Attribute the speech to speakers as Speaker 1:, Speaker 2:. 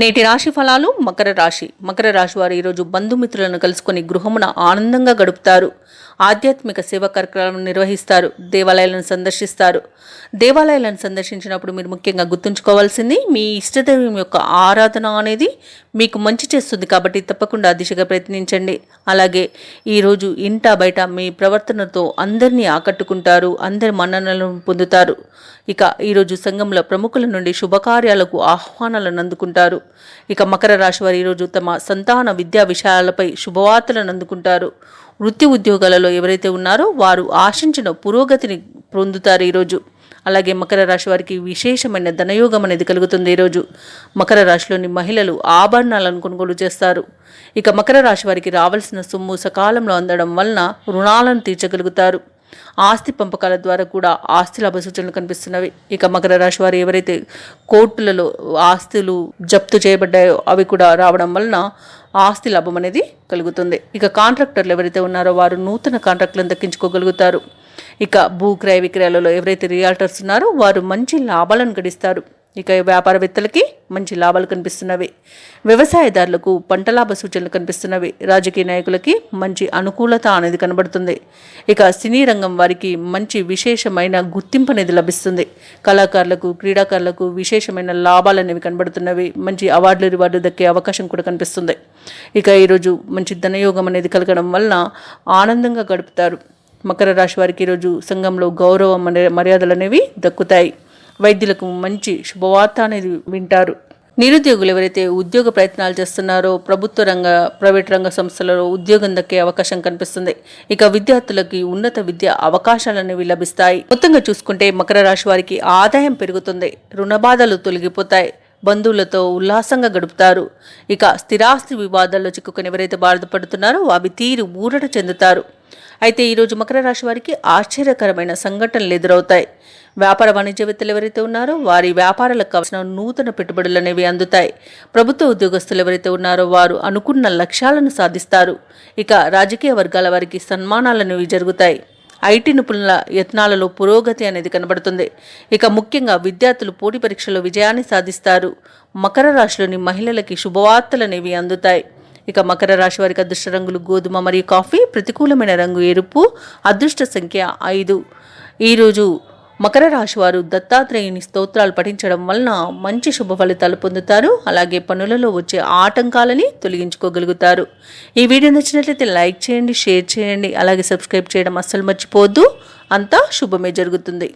Speaker 1: నేటి రాశి ఫలాలు. మకర రాశి వారు ఈరోజు బంధుమిత్రులను కలుసుకొని గృహమున ఆనందంగా గడుపుతారు. ఆధ్యాత్మిక సేవా కార్యక్రమాలను నిర్వహిస్తారు. దేవాలయాలను సందర్శిస్తారు. దేవాలయాలను సందర్శించినప్పుడు మీరు ముఖ్యంగా గుర్తుంచుకోవాల్సింది, మీ ఇష్టదైవం యొక్క ఆరాధన అనేది మీకు మంచి చేస్తుంది కాబట్టి తప్పకుండా దిశగా ప్రయత్నించండి. అలాగే ఈరోజు ఇంట బయట మీ ప్రవర్తనతో అందరినీ ఆకట్టుకుంటారు. అందరి మన్ననలను పొందుతారు. ఇక ఈరోజు సంఘంలో ప్రముఖుల నుండి శుభకార్యాలకు ఆహ్వానాలను అందుకుంటారు. ఇక మకర రాశి వారు ఈరోజు తమ సంతాన విద్యా విషయాలపై శుభవార్తలను అందుకుంటారు. వృత్తి ఉద్యోగాలలో ఎవరైతే ఉన్నారో వారు ఆశించిన పురోగతిని పొందుతారు ఈరోజు. అలాగే మకర రాశి వారికి విశేషమైన ధనయోగం అనేది కలుగుతుంది. ఈరోజు మకర రాశిలోని మహిళలు ఆభరణాలను కొనుగోలు చేస్తారు. ఇక మకర రాశి వారికి రావాల్సిన సొమ్ము సకాలంలో అందడం వలన రుణాలను తీర్చగలుగుతారు. ఆస్తి పంపకాల ద్వారా కూడా ఆస్తి లాభ సూచనలు కనిపిస్తున్నవి. ఇక మకర రాశి వారు ఎవరైతే కోర్టులలో ఆస్తులు జప్తు చేయబడ్డాయో అవి కూడా రావడం వలన ఆస్తి లాభం అనేది కలుగుతుంది. ఇక కాంట్రాక్టర్లు ఎవరైతే ఉన్నారో వారు నూతన కాంట్రాక్టులను దక్కించుకోగలుగుతారు. ఇక భూ క్రయ విక్రయాలలో ఎవరైతే రియాల్టర్స్ ఉన్నారో వారు మంచి లాభాలను గడిస్తారు. ఇక వ్యాపారవేత్తలకి మంచి లాభాలు కనిపిస్తున్నవి. వ్యవసాయదారులకు పంట లాభ సూచనలు కనిపిస్తున్నవి. రాజకీయ నాయకులకి మంచి అనుకూలత అనేది కనబడుతుంది. ఇక సినీ రంగం వారికి మంచి విశేషమైన గుర్తింపు అనేది లభిస్తుంది. కళాకారులకు, క్రీడాకారులకు విశేషమైన లాభాలు అనేవి కనబడుతున్నవి. మంచి రివార్డు దక్కే అవకాశం కూడా కనిపిస్తుంది. ఇక ఈరోజు మంచి ధనయోగం అనేది కలగడం వలన ఆనందంగా గడుపుతారు. మకర రాశి వారికి ఈరోజు సంఘంలో గౌరవ మర్యాదలు అనేవి దక్కుతాయి. వైద్యులకు మంచి శుభవార్త అనేది వింటారు. నిరుద్యోగులు ఎవరైతే ఉద్యోగ ప్రయత్నాలు చేస్తున్నారో ప్రైవేట్ రంగ సంస్థలలో ఉద్యోగం దక్కే అవకాశం కనిపిస్తుంది. ఇక విద్యార్థులకి ఉన్నత విద్య అవకాశాలు అనేవి లభిస్తాయి. మొత్తంగా చూసుకుంటే మకర రాశి వారికి ఆదాయం పెరుగుతుంది. రుణ బాధలు తొలగిపోతాయి. బంధువులతో ఉల్లాసంగా గడుపుతారు. ఇక స్థిరాస్తి వివాదాల్లో చిక్కుకొని ఎవరైతే బాధపడుతున్నారో అవి తీరి ఊరట చెందుతారు. అయితే ఈరోజు మకర రాశి వారికి ఆశ్చర్యకరమైన సంఘటనలు ఎదురవుతాయి. వ్యాపార వాణిజ్యవేత్తలు ఎవరైతే ఉన్నారో వారి వ్యాపారాలకు కావాల్సిన నూతన పెట్టుబడులు అనేవి అందుతాయి. ప్రభుత్వ ఉద్యోగస్తులు ఎవరైతే ఉన్నారో వారు అనుకున్న లక్ష్యాలను సాధిస్తారు. ఇక రాజకీయ వర్గాల వారికి సన్మానాలు అనేవి జరుగుతాయి. ఐటీ నిపుణుల యత్నాలలో పురోగతి అనేది కనబడుతుంది. ఇక ముఖ్యంగా విద్యార్థులు పోటీ పరీక్షలో విజయాన్ని సాధిస్తారు. మకర రాశిలోని మహిళలకి శుభవార్తలు అనేవి అందుతాయి. ఇక మకర రాశి వారికి అదృష్ట రంగులు గోధుమ మరియు కాఫీ, ప్రతికూలమైన రంగు ఎరుపు, అదృష్ట సంఖ్య 5. ఈరోజు మకర రాశి వారు దత్తాత్రేయుని స్తోత్రాలు పఠించడం వలన మంచి శుభ ఫలితాలు పొందుతారు. అలాగే పనులలో వచ్చే ఆటంకాలని తొలగించుకోగలుగుతారు. ఈ వీడియో నచ్చినట్లయితే లైక్ చేయండి, షేర్ చేయండి, అలాగే సబ్స్క్రైబ్ చేయడం అస్సలు మర్చిపోవద్దు. అంతా శుభమే జరుగుతుంది.